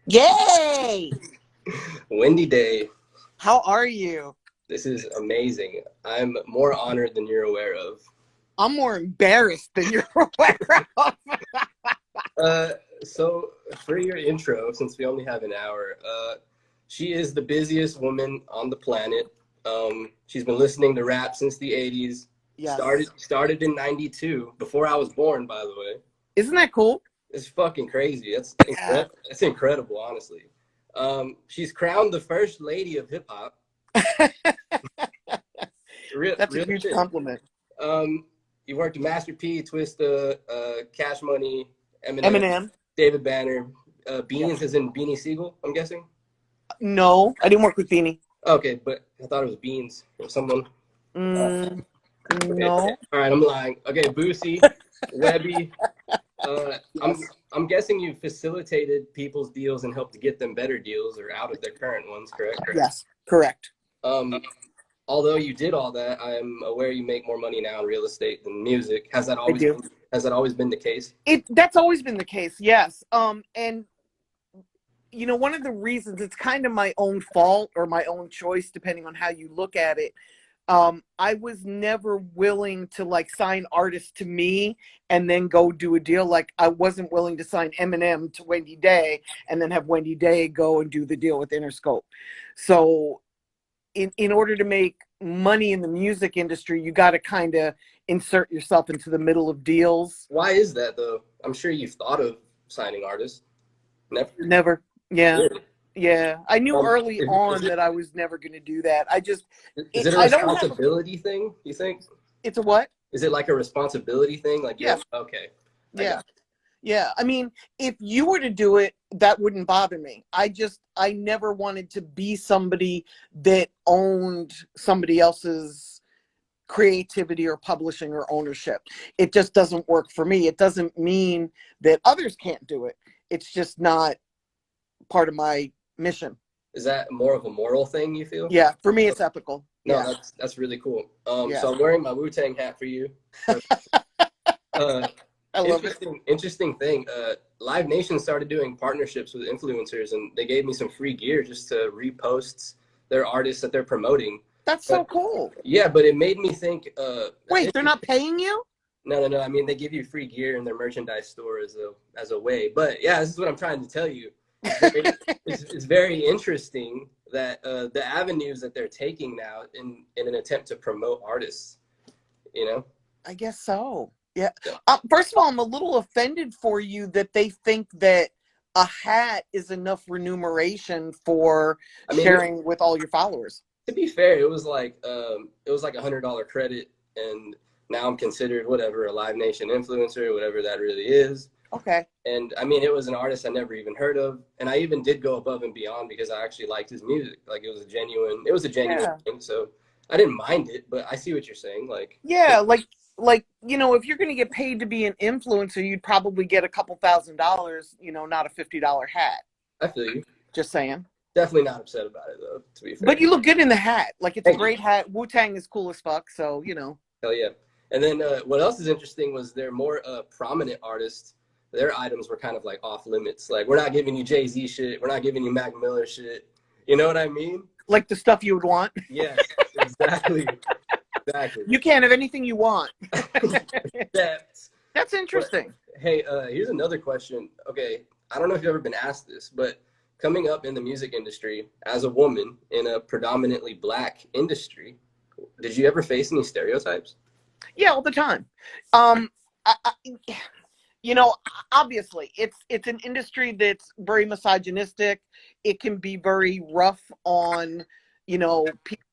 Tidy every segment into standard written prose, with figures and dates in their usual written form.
Yay! Wendy Day. How are you? This is amazing. I'm more honored than you're aware of. I'm more embarrassed than you're aware of. So for your intro, since we only have an hour, she is the busiest woman on the planet. She's been listening to rap since the 80s. Yes. Started in 92, before I was born, by the way. Isn't that cool? It's fucking crazy. That's incredible, honestly. She's crowned the first lady of hip hop. That's a huge compliment. You worked with Master P, Twista, Cash Money, Eminem, David Banner, Beans as in Beanie Siegel, I'm guessing? No, I didn't work with Beanie. Okay, but I thought it was Beans or someone. No. All right, I'm lying. Okay, Boosie, Webbie. I'm guessing you facilitated people's deals and helped to get them better deals or out of their current ones, correct? Yes, correct. Although you did all that, I'm aware you make more money now in real estate than music. Has that always been the case? That's always been the case, yes. And you know, one of the reasons, it's kind of my own fault or my own choice, depending on how you look at it. I was never willing to like sign artists to me and then go do a deal. Like I wasn't willing to sign Eminem to Wendy Day and then have Wendy Day go and do the deal with Interscope. So in order to make money in the music industry, you got to kind of insert yourself into the middle of deals. Why is that though? I'm sure you've thought of signing artists. Never. Yeah. Really? Yeah. I knew early on that I was never going to do that. Is it a responsibility thing, you think? It's a what? Is it like a responsibility thing? Like, yeah. Okay. Yeah. Yeah. I mean, if you were to do it, that wouldn't bother me. I never wanted to be somebody that owned somebody else's creativity or publishing or ownership. It just doesn't work for me. It doesn't mean that others can't do it. It's just not part of my mission. Is that more of a moral thing, you feel? Yeah, for me it's ethical. No, yeah. That's really cool. So I'm wearing my Wu-Tang hat for you. I love it. Interesting thing. Live Nation started doing partnerships with influencers, and they gave me some free gear just to repost their artists that they're promoting. That's so cool. Yeah, but it made me think. Wait, they're not paying you? No. I mean, they give you free gear in their merchandise store as a way. But yeah, this is what I'm trying to tell you. It's very interesting that the avenues that they're taking now in an attempt to promote artists, you know? I guess so. Yeah. First of all, I'm a little offended for you that they think that a hat is enough remuneration for sharing with all your followers. To be fair, it was like $100 credit, and now I'm considered whatever, a Live Nation influencer, whatever that really is. Okay. And I mean, it was an artist I never even heard of, and I even did go above and beyond because I actually liked his music. Like it was a genuine thing. So I didn't mind it, but I see what you're saying. Like, yeah, like you know, if you're going to get paid to be an influencer, you'd probably get a couple $1,000s, you know, not a $50 hat. I feel you. Just saying. Definitely not upset about it though, to be fair. But you look good in the hat. Like it's a great hat. Wu-Tang is cool as fuck, so you know. Hell yeah. And then what else is interesting was they're more prominent artists. Their items were kind of like off limits. Like, we're not giving you Jay-Z shit. We're not giving you Mac Miller shit. You know what I mean? Like the stuff you would want. Yes, exactly. Exactly. You can't have anything you want. That's interesting. But, hey, here's another question. Okay, I don't know if you've ever been asked this, but coming up in the music industry as a woman in a predominantly Black industry, did you ever face any stereotypes? Yeah, all the time. You know, obviously, it's an industry that's very misogynistic. It can be very rough on, you know,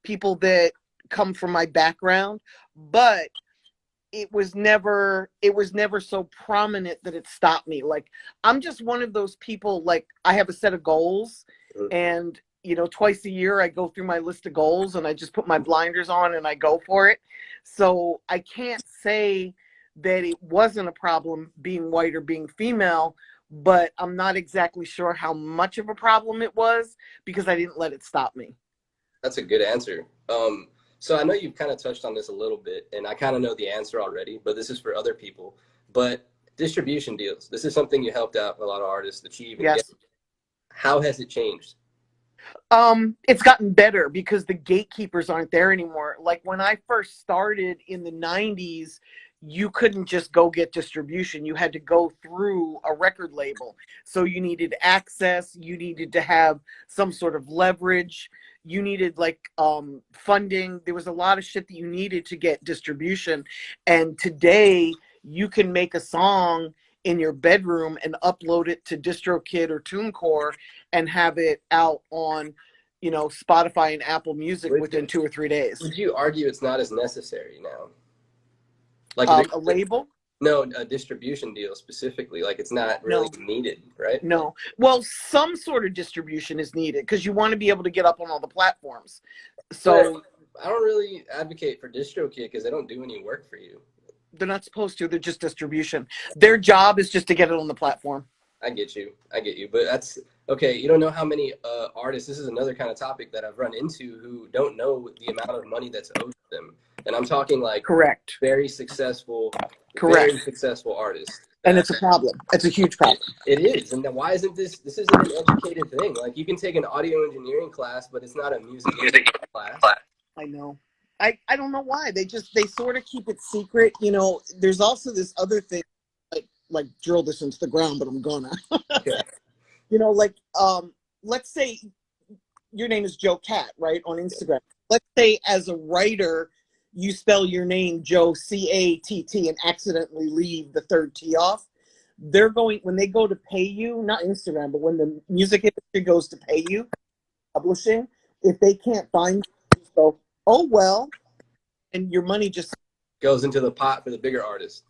people that come from my background, but it was never so prominent that it stopped me. Like, I'm just one of those people, like, I have a set of goals, and, you know, twice a year I go through my list of goals and I just put my blinders on and I go for it. So I can't say that it wasn't a problem being white or being female, but I'm not exactly sure how much of a problem it was because I didn't let it stop me. That's a good answer. So I know you've kind of touched on this a little bit, and I kind of know the answer already, but this is for other people. But distribution deals, this is something you helped out a lot of artists achieve. And yes. How has it changed? It's gotten better because the gatekeepers aren't there anymore. Like when I first started in the 90s, you couldn't just go get distribution. You had to go through a record label. So you needed access, you needed to have some sort of leverage, you needed like funding. There was a lot of shit that you needed to get distribution. And today you can make a song in your bedroom and upload it to DistroKid or TuneCore and have it out on, you know, Spotify and Apple Music within 2 or 3 days. Would you argue it's not as necessary now? Like A label? No, a distribution deal specifically. Like it's not really needed, right? No. Well, some sort of distribution is needed because you want to be able to get up on all the platforms. So I don't really advocate for DistroKid because they don't do any work for you. They're not supposed to. They're just distribution. Their job is just to get it on the platform. I get you. But that's okay. You don't know how many artists. This is another kind of topic that I've run into who don't know the amount of money that's owed to them. And I'm talking like correct, very successful, correct, very successful artists. And it's a problem. It's a huge problem. It is. And then why isn't this isn't an educated thing? Like you can take an audio engineering class, but it's not a music class. I know. I don't know why. They sort of keep it secret. You know, there's also this other thing, like drill this into the ground, but I'm gonna. Okay. You know, like let's say your name is JoeCat, right, on Instagram. Let's say as a writer, you spell your name Joe Catt and accidentally leave the third T off. They're going, when they go to pay you, not Instagram, but when the music industry goes to pay you, publishing, if they can't find you, just go, oh well, and your money just goes into the pot for the bigger artists.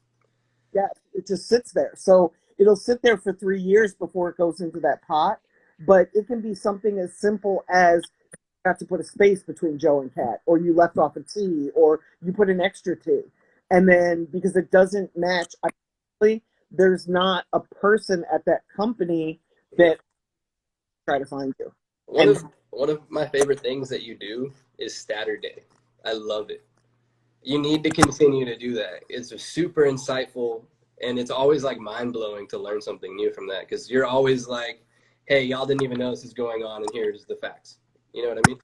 Yeah, it just sits there. So it'll sit there for 3 years before it goes into that pot. But it can be something as simple as you have to put a space between Joe and Cat, or you left off a T, or you put an extra T. And then because it doesn't match, there's not a person at that company that try to find you. One of my favorite things that you do is Saturday. I love it. You need to continue to do that. It's super insightful, and it's always like mind-blowing to learn something new from that, because you're always like, hey, y'all didn't even know this is going on, and here's the facts. You know what I mean?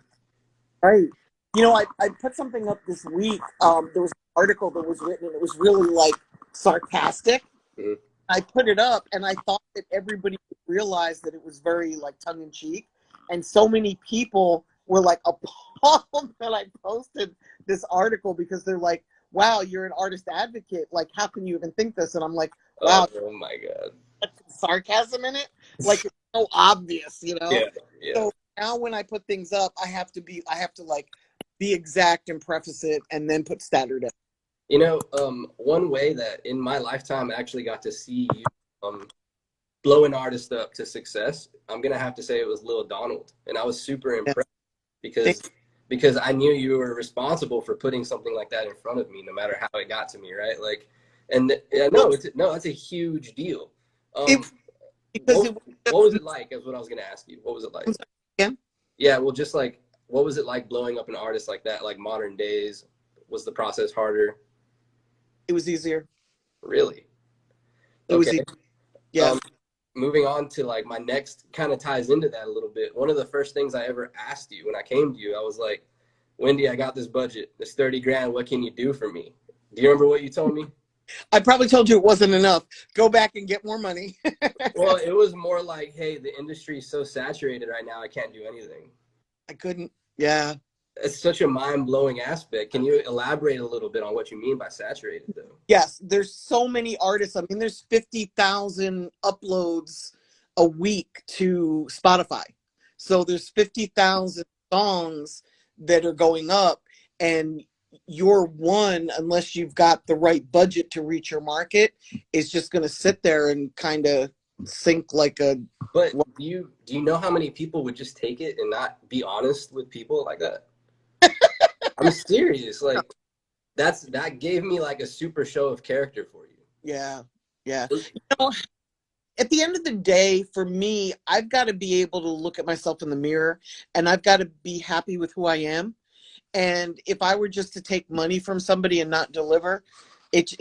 Right. You know, I put something up this week. There was an article that was written, and it was really like sarcastic. Mm-hmm. I put it up, and I thought that everybody would realize that it was very like tongue-in-cheek, and so many people were like appalled that I posted this article, because they're like, wow, you're an artist advocate. Like, how can you even think this? And I'm like, wow. Oh my God. That's sarcasm in it? Like, it's so obvious, you know? Yeah. So now when I put things up, I have to like be exact and preface it and then put standard in. You know, one way that in my lifetime I actually got to see you blow an artist up to success, I'm going to have to say it was Lil Donald. And I was super impressed because I knew you were responsible for putting something like that in front of me, no matter how it got to me, right? Like, and that's a huge deal. What was it like? Is what I was going to ask you. What was it like? Yeah, well, just like, what was it like blowing up an artist like that, like modern days? Was the process harder? It was easier. Really? It was easier. Yeah. Moving on to like my next kind of ties into that a little bit. One of the first things I ever asked you when I came to you, I was like, Wendy, I got this budget. It's 30 grand. What can you do for me? Do you remember what you told me? I probably told you it wasn't enough. Go back and get more money. Well, it was more like, hey, the industry is so saturated right now, I can't do anything. I couldn't. Yeah. It's such a mind-blowing aspect. Can you elaborate a little bit on what you mean by saturated, though? Yes, there's so many artists. I mean, there's 50,000 uploads a week to Spotify. So there's 50,000 songs that are going up, and your one, unless you've got the right budget to reach your market, is just going to sit there and kind of sink like a... But do you know how many people would just take it and not be honest with people like that? I'm serious. Like, that gave me like a super show of character for you. Yeah. You know, at the end of the day, for me, I've got to be able to look at myself in the mirror, and I've got to be happy with who I am. And if I were just to take money from somebody and not deliver, it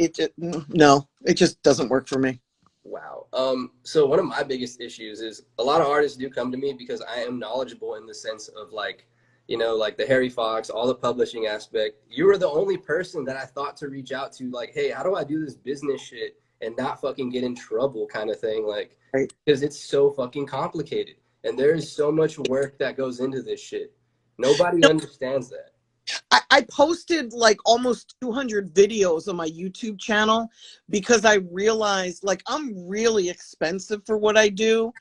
just doesn't work for me. Wow. So one of my biggest issues is a lot of artists do come to me because I am knowledgeable in the sense of like, you know, like the Harry Fox, all the publishing aspect. You were the only person that I thought to reach out to, like, hey, how do I do this business shit and not fucking get in trouble kind of thing? Like, Right. because it's so fucking complicated. And there is so much work that goes into this shit. Nobody understands that. I posted like almost 200 videos on my YouTube channel because I realized like I'm really expensive for what I do.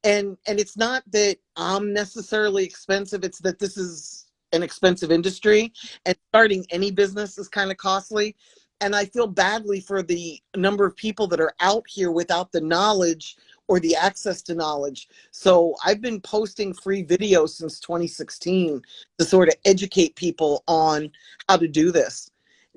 And it's not that I'm necessarily expensive, it's that this is an expensive industry and starting any business is kind of costly. And I feel badly for the number of people that are out here without the knowledge or the access to knowledge. So I've been posting free videos since 2016 to sort of educate people on how to do this.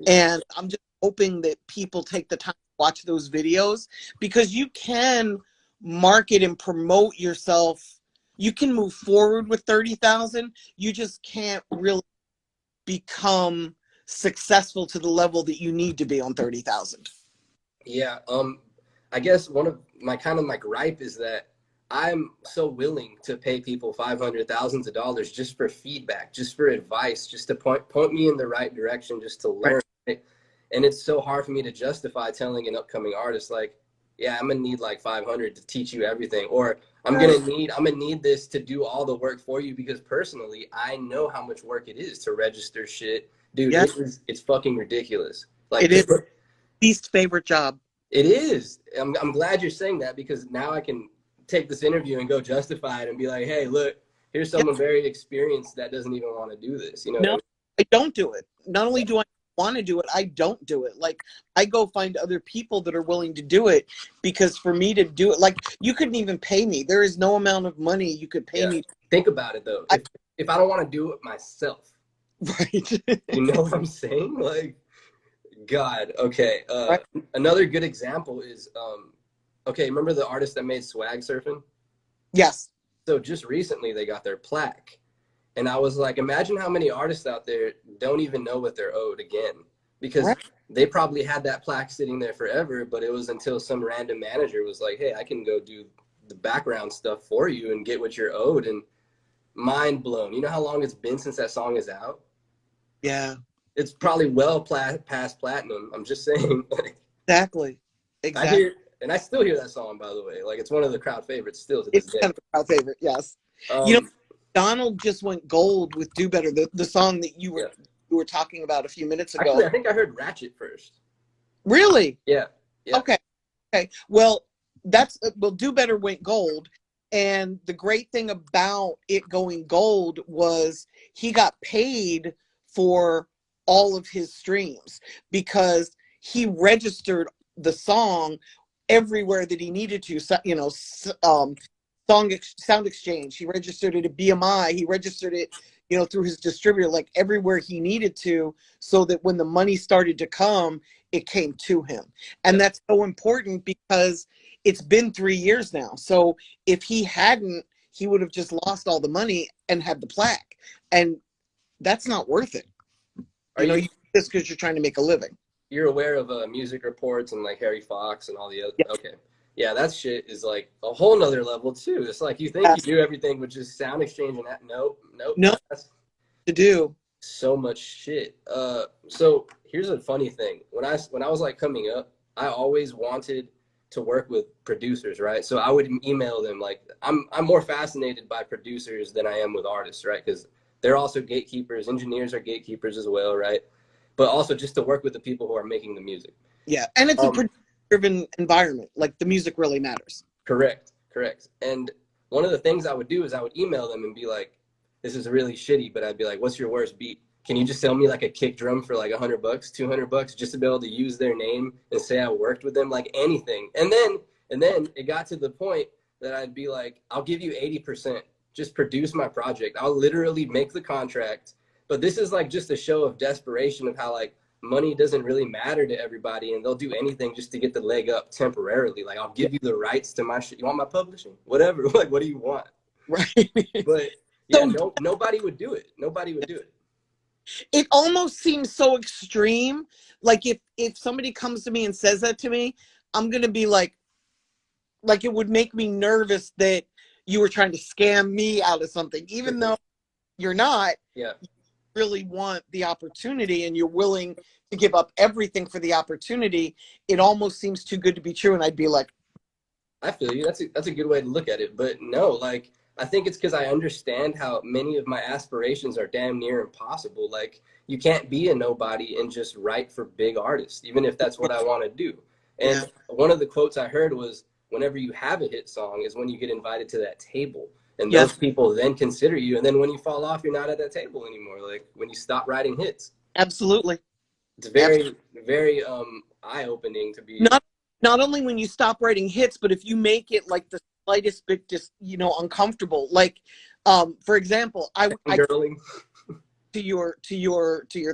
And I'm just hoping that people take the time to watch those videos because you can market and promote yourself. You can move forward with 30,000. You just can't really become successful to the level that you need to be on 30,000. Yeah. I guess one of my kind of my gripe is that I'm so willing to pay people $500,000 of dollars just for feedback, just for advice, just to point me in the right direction, just to learn. Right? And it's so hard for me to justify telling an upcoming artist like, yeah, I'm gonna need like 500 to teach you everything, or I'm gonna need this to do all the work for you because personally, I know how much work it is to register shit, dude. Yes. It's fucking ridiculous. Like it is least favorite job. It is. I'm glad you're saying that because now I can take this interview and go justify it and be like, hey, look, here's someone very experienced that doesn't even want to do this. You know? No, I don't do it. Not only do I want to do it, I don't do it. Like I go find other people that are willing to do it because for me to do it, like you couldn't even pay me. There is no amount of money you could pay me. Think about it though. If I don't want to do it myself, right? You know what I'm saying? Like, God. Okay. Right. Another good example is, okay, remember the artist that made Swag Surfing? Yes. So just recently they got their plaque. And I was like, imagine how many artists out there don't even know what they're owed again. Because they probably had that plaque sitting there forever, but it was until some random manager was like, hey, I can go do the background stuff for you and get what you're owed. And mind blown. You know how long it's been since that song is out? Yeah. It's probably well past platinum. I'm just saying. Exactly. I still hear that song, by the way. Like, it's one of the crowd favorites still to this day. It's kind of a crowd favorite, yes. You know, Donald just went gold with Do Better, the song that you were talking about a few minutes ago. Actually, I think I heard Ratchet first. Really? Yeah. Okay. Well, Do Better went gold. And the great thing about it going gold was he got paid for all of his streams because he registered the song everywhere that he needed to. So, you know, Sound Exchange. He registered it at BMI. He registered it, you know, through his distributor, like everywhere he needed to, so that when the money started to come, it came to him. And that's so important because it's been 3 years now. So if he hadn't, he would have just lost all the money and had the plaque. And that's not worth it. You know, you do this because you're trying to make a living. You're aware of Music Reports and like Harry Fox and all the other. Yeah. Okay. Yeah, that shit is like a whole nother level too. It's like you think you do everything with just Sound Exchange and that. Nope. That's to do so much shit. So here's a funny thing. When I was like coming up, I always wanted to work with producers, right? So I would email them. Like I'm more fascinated by producers than I am with artists, right? Because they're also gatekeepers. Engineers are gatekeepers as well, right? But also just to work with the people who are making the music. Yeah, and it's a producer-driven environment. Like the music really matters. Correct. And one of the things I would do is I would email them and be like, this is really shitty, but I'd be like, what's your worst beat? Can you just sell me like a kick drum for like $100, $200 just to be able to use their name and say I worked with them, like anything. And then it got to the point that I'd be like, I'll give you 80%, just produce my project. I'll literally make the contract. But this is like just a show of desperation of how like money doesn't really matter to everybody and they'll do anything just to get the leg up temporarily. Like I'll give you the rights to my shit. You want my publishing? Whatever. Like, what do you want? Right. But yeah, nobody would do it. Nobody would do it. It almost seems so extreme. Like if somebody comes to me and says that to me, I'm going to be like, like it would make me nervous that you were trying to scam me out of something, even though you're not. Yeah. You really want the opportunity and you're willing to give up everything for the opportunity. It almost seems too good to be true. And I'd be like, I feel you. That's a good way to look at it. But no, like I think it's because I understand how many of my aspirations are damn near impossible. Like you can't be a nobody and just write for big artists, even if that's what I want to do. And yeah, one of the quotes I heard was, "Whenever you have a hit song is when you get invited to that table, and those yes, people then consider you. And then when you fall off, you're not at that table anymore. Like when you stop writing hits." absolutely. It's very, very eye opening to be. Not only when you stop writing hits, but if you make it like the slightest bit just, uncomfortable. Like, for example, I Girling. to your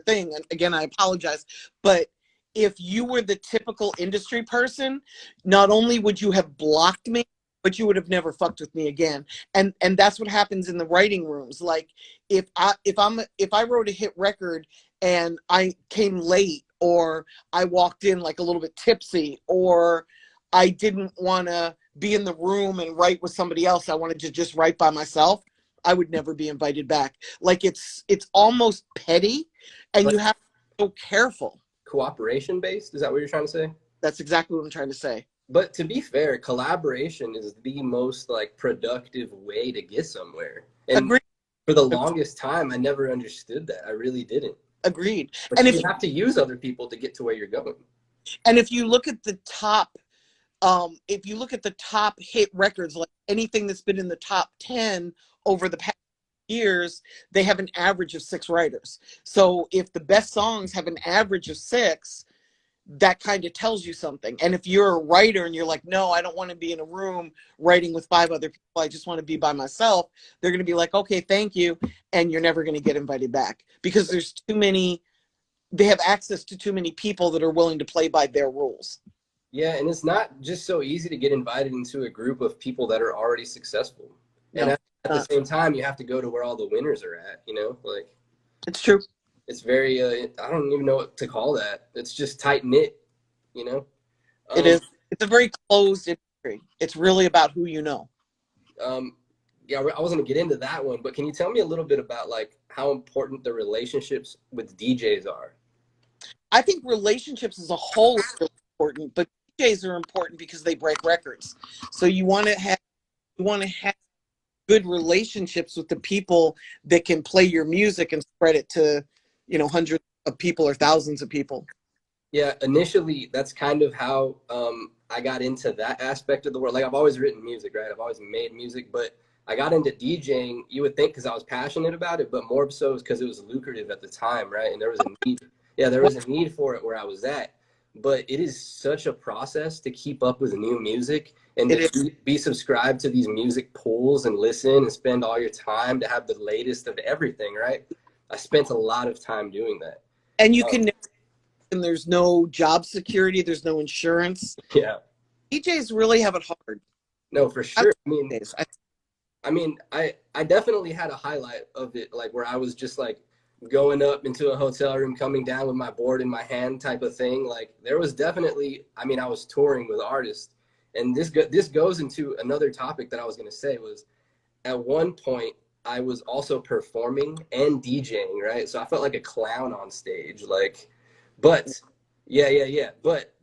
thing, and again I apologize, but if you were the typical industry person, not only would you have blocked me, but you would have never fucked with me again. And that's what happens in the writing rooms. Like if I wrote a hit record and I came late, or I walked in like a little bit tipsy, or I didn't want to be in the room and write with somebody else, I wanted to just write by myself, I would never be invited back. Like it's almost petty, and But you have to be so careful. cooperation based, is that what you're trying to say? That's exactly what I'm trying to say. But to be fair, collaboration is the most like productive way to get somewhere. And Agreed. for the longest time, I never understood that. I really didn't. Agreed. But And you have to use other people to get to where you're going. if you look at the top, if you look at the top hit records, like anything that's been in the top 10 over the past years, they have an average of 6 writers. So if the best songs have an average of 6, that kind of tells you something. And if you're a writer and you're like, no, I don't want to be in a room writing with 5 other people, I just want to be by myself, they're going to be like, okay, thank you. And you're never going to get invited back, because there's too many, they have access to too many people that are willing to play by their rules. Yeah, and it's not just so easy to get invited into a group of people that are already successful. And No, at the same time, you have to go to where all the winners are at, like it's true. it's very, I don't even know what to call that. It's just tight knit, you know? It is. It's a very closed industry. It's really about who you know. Yeah, I wasn't gonna get into that one, but can you tell me a little bit about like how important the relationships with DJs are? I think relationships as a whole are really important, but DJs are important because they break records. So you want to have good relationships with the people that can play your music and spread it to, hundreds of people or thousands of people. Yeah, initially that's kind of how I got into that aspect of the world. Like I've always written music, right? I've always made music, but I got into DJing, you would think because I was passionate about it, but more so because it was lucrative at the time, right? And there was a need. Yeah, there was a need for it where I was at. But it is such a process to keep up with new music and to be subscribed to these music pools and listen and spend all your time to have the latest of everything, right? I spent a lot of time doing that. And and there's no job security, there's no insurance. Yeah. DJs really have it hard. No, for sure. I definitely had a highlight of it, like where I was just like going up into a hotel room, coming down with my board in my hand type of thing. Like there was definitely, I was touring with artists, and this goes into another topic that I was going to say was at one point I was also performing and DJing, right? So I felt like a clown on stage, like, but yeah. But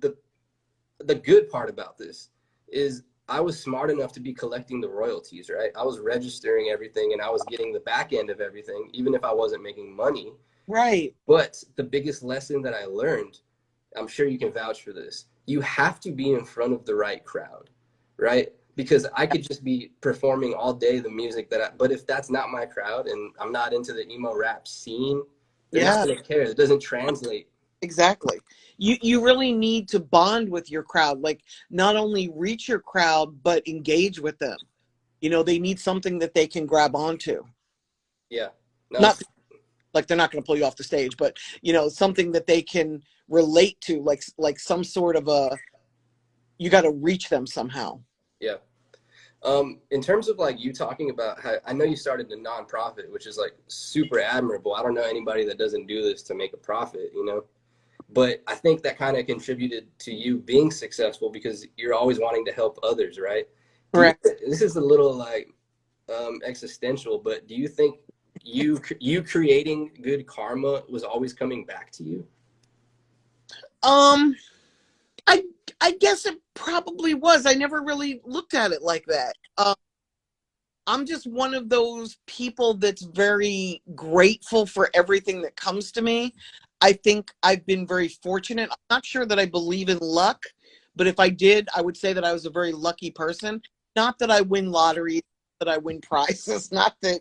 the good part about this is I was smart enough to be collecting the royalties, right? I was registering everything and I was getting the back end of everything, even if I wasn't making money. Right. But the biggest lesson that I learned, I'm sure you can vouch for this, you have to be in front of the right crowd, right? Because I could just be performing all day the music but if that's not my crowd and I'm not into the emo rap scene, they're not going to care. It doesn't translate. Exactly. You really need to bond with your crowd, like not only reach your crowd, but engage with them. They need something that they can grab onto. Yeah. No, not like they're not going to pull you off the stage, but something that they can relate to, like some sort of you got to reach them somehow. Yeah. In terms of like you talking about how, I know you started a nonprofit, which is like super admirable. I don't know anybody that doesn't do this to make a profit, But I think that kind of contributed to you being successful because you're always wanting to help others, right? Do you, Correct. this is a little like existential, but do you think you creating good karma was always coming back to you? Um, I I guess it probably was. I never really looked at it like that. I'm just one of those people that's very grateful for everything that comes to me. I think I've been very fortunate. I'm not sure that I believe in luck, but if I did, I would say that I was a very lucky person. Not that I win lotteries, that I win prizes, not that,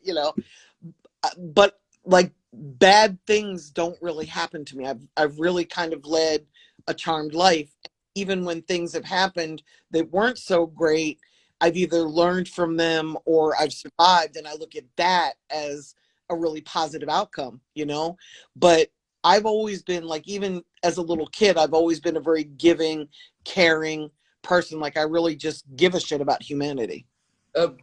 but like bad things don't really happen to me. I've really kind of led a charmed life. Even when things have happened that weren't so great, I've either learned from them or I've survived, and I look at that as a really positive outcome. But I've always been like, even as a little kid, I've always been a very giving, caring person. Like I really just give a shit about humanity.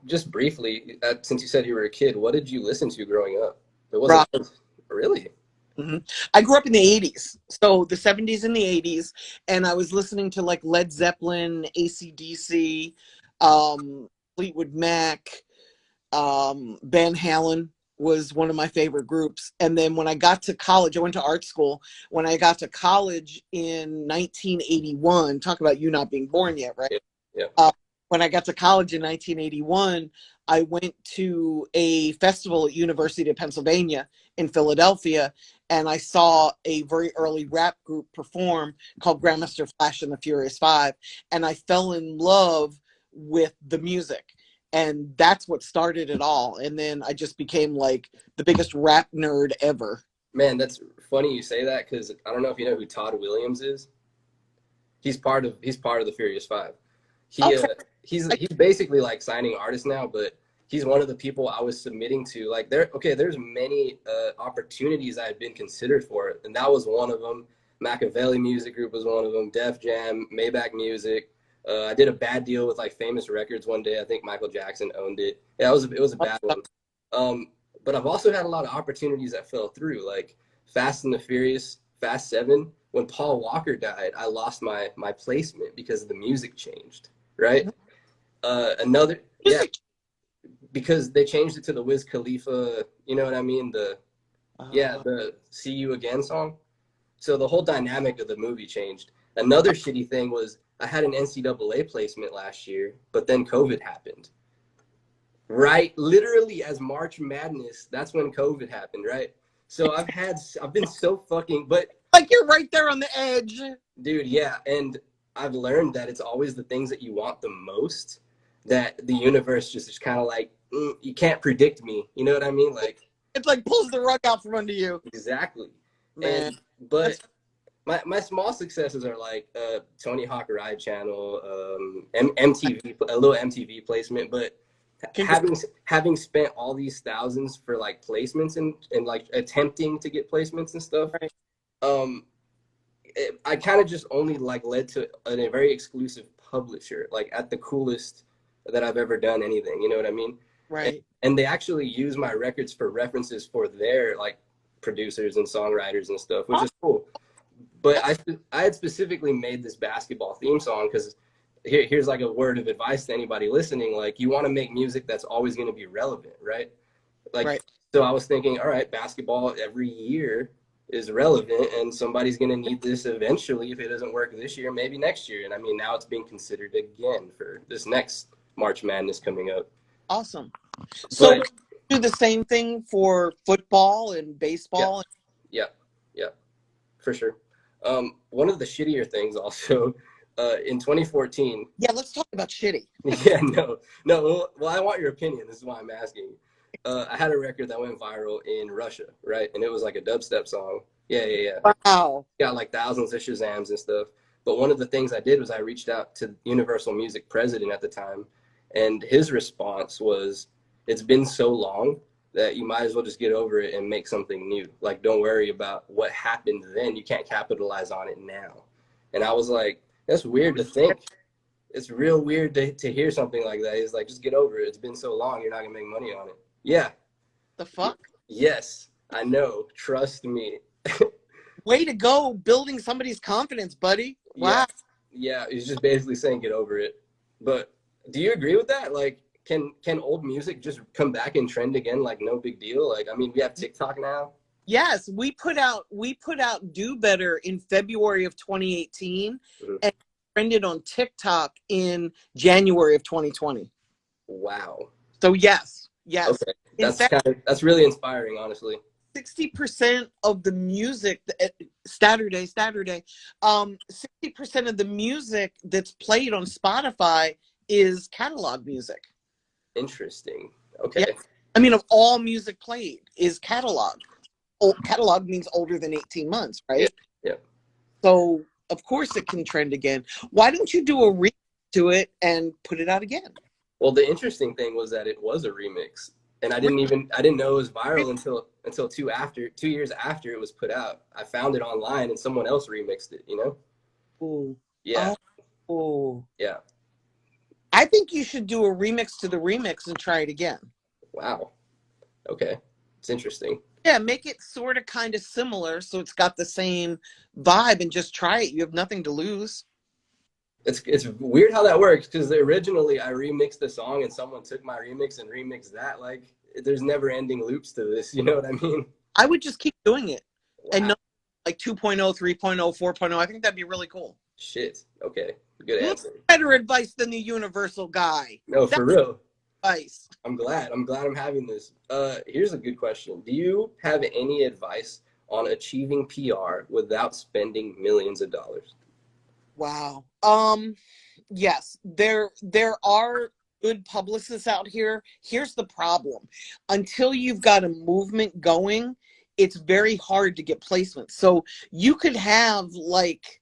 Just briefly, since you said you were a kid, what did you listen to growing up? It wasn't Rock. really. hmm I grew up in the 80s, so the 70s and the 80s, and I was listening to like Led Zeppelin, AC/DC, Fleetwood Mac, Van Halen was one of my favorite groups. And then when I got to college, I went to art school. When I got to college in 1981, talk about you not being born yet, right? Yeah, yeah. When I got to college in 1981, I went to a festival at University of Pennsylvania in Philadelphia, and I saw a very early rap group perform called Grandmaster Flash and the Furious Five, and I fell in love with the music. And that's what started it all. And then I just became like the biggest rap nerd ever. Man, that's funny you say that because I don't know if you know who Todd Williams is. He's part of the Furious Five. He Okay. he's basically like signing artists now, but he's one of the people I was submitting to. Like there's many opportunities I had been considered for, and that was one of them. Machiavelli Music Group was one of them. Def Jam, Maybach Music. I did a bad deal with like Famous Records one day. I think Michael Jackson owned it. Yeah, it was a bad one. But I've also had a lot of opportunities that fell through, like Fast and the Furious, Fast 7. When Paul Walker died, I lost my placement because the music changed, right? Another, yeah, because they changed it to the Wiz Khalifa, you know what I mean? The See You Again song. So the whole dynamic of the movie changed. Another shitty thing was I had an NCAA placement last year, but then COVID happened. Right? Literally as March Madness, that's when COVID happened, right? So I've been so fucking, but like you're right there on the edge. dude, yeah, and I've learned that it's always the things that you want the most that the universe just is kind of like, you can't predict me. You know what I mean? Like, It's like pulls the rug out from under you. exactly. Man. But my small successes are like Tony Hawk Ride Channel, MTV, a little MTV placement. But having spent all these thousands for like placements and like attempting to get placements and stuff, Right. I kind of just only like led to a very exclusive publisher, like at the coolest that I've ever done anything. You know what I mean? Right. And they actually use my records for references for their like producers and songwriters and stuff, which is cool. But I had specifically made this basketball theme song because here's like a word of advice to anybody listening. Like, you want to make music that's always going to be relevant, right? Like, Right. so I was thinking, all right, basketball every year is relevant, and somebody's going to need this eventually. If it doesn't work this year, maybe next year. And I mean, now it's being considered again for this next March Madness coming up. Awesome. So But do the same thing for football and yeah, baseball. yeah, yeah, for sure. One of the shittier things also in 2014. Yeah, let's talk about shitty. Yeah, no. Well, I want your opinion. This is why I'm asking. I had a record that went viral in Russia, right? And it was like a dubstep song. Yeah. Wow. Got like thousands of Shazams and stuff. But one of the things I did was I reached out to Universal Music president at the time, and his response was, "It's been so long that you might as well just get over it and make something new. Like, don't worry about what happened then. You can't capitalize on it now." And I was like, that's weird to think. It's real weird to hear something like that. He's like, just get over it. It's been so long. You're not going to make money on it. Yeah. The fuck? Yes, I know. Trust me. way to go building somebody's confidence, buddy. Yeah, Wow. yeah. He's just basically saying get over it. But do you agree with that? Like, can old music just come back and trend again? Like, no big deal. Like, I mean, we have TikTok now. Yes, we put out Do Better in February of 2018 Mhm. and trended on TikTok in January of 2020. Wow. So yes. Okay, In fact, that's really inspiring, honestly. 60% of the music Saturday 60% of the music that's played on Spotify is catalog music. Interesting. Yeah. Okay. I mean, of all music played is catalog. Catalog means older than 18 months, Yeah. right? Yeah. So of course it can trend again. Why don't you do a remix to it and put it out again? Well, the interesting thing was that it was a remix, and I didn't know it was viral until 2 years after it was put out. I found it online, and someone else remixed it. You know? Ooh. Yeah. Oh. Yeah. I think you should do a remix to the remix and try it again. Wow. Okay. It's interesting. Yeah, make it sort of kind of similar so it's got the same vibe and just try it. You have nothing to lose. It's weird how that works because originally I remixed the song and someone took my remix and remixed that. Like, there's never ending loops to this. You know what I mean? I would just keep doing it. And Wow. no, like 2.0, 3.0, 4.0. I think that'd be really cool. Shit. Okay. Good answer. Better advice than the universal guy. No, That's for real. advice. I'm glad I'm having this. Here's a good question. Do you have any advice on achieving PR without spending millions of dollars? Wow. Yes, there are good publicists out here. Here's the problem. Until you've got a movement going, it's very hard to get placement. So you could have like